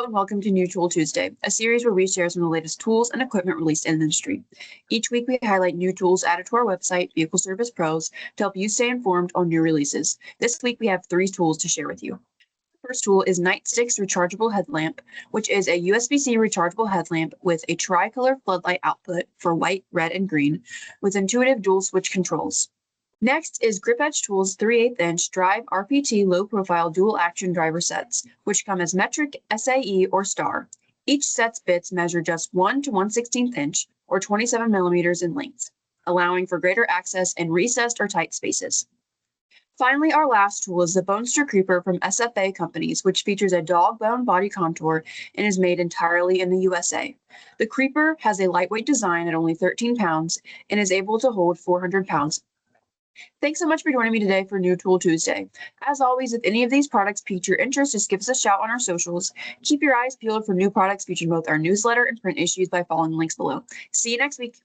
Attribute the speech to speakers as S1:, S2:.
S1: and welcome to New Tool Tuesday, a series where we share some of the latest tools and equipment released in the industry. Each week, we highlight new tools added to our website, Vehicle Service Pros, to help you stay informed on new releases. This week, we have 3 tools to share with you. The first tool is Nightstick's Rechargeable Headlamp, which is a USB-C rechargeable headlamp with a tricolor floodlight output for white, red, and green, with intuitive dual switch controls. Next is GripEdge Tools 3/8" Drive RPT low-profile dual-action driver sets, which come as metric, SAE, or star. Each set's bits measure just 1 to 1/16 inch, or 27 millimeters in length, allowing for greater access in recessed or tight spaces. Finally, our last tool is the Bone-Ster Creeper from SFA Companies, which features a dog bone body contour and is made entirely in the USA. The Creeper has a lightweight design at only 13 pounds and is able to hold 400 pounds. Thanks so much for joining me today for New Tool Tuesday. As always, if any of these products pique your interest, just give us a shout on our socials. Keep your eyes peeled for new products featured in both our newsletter and print issues by following the links below. See you next week.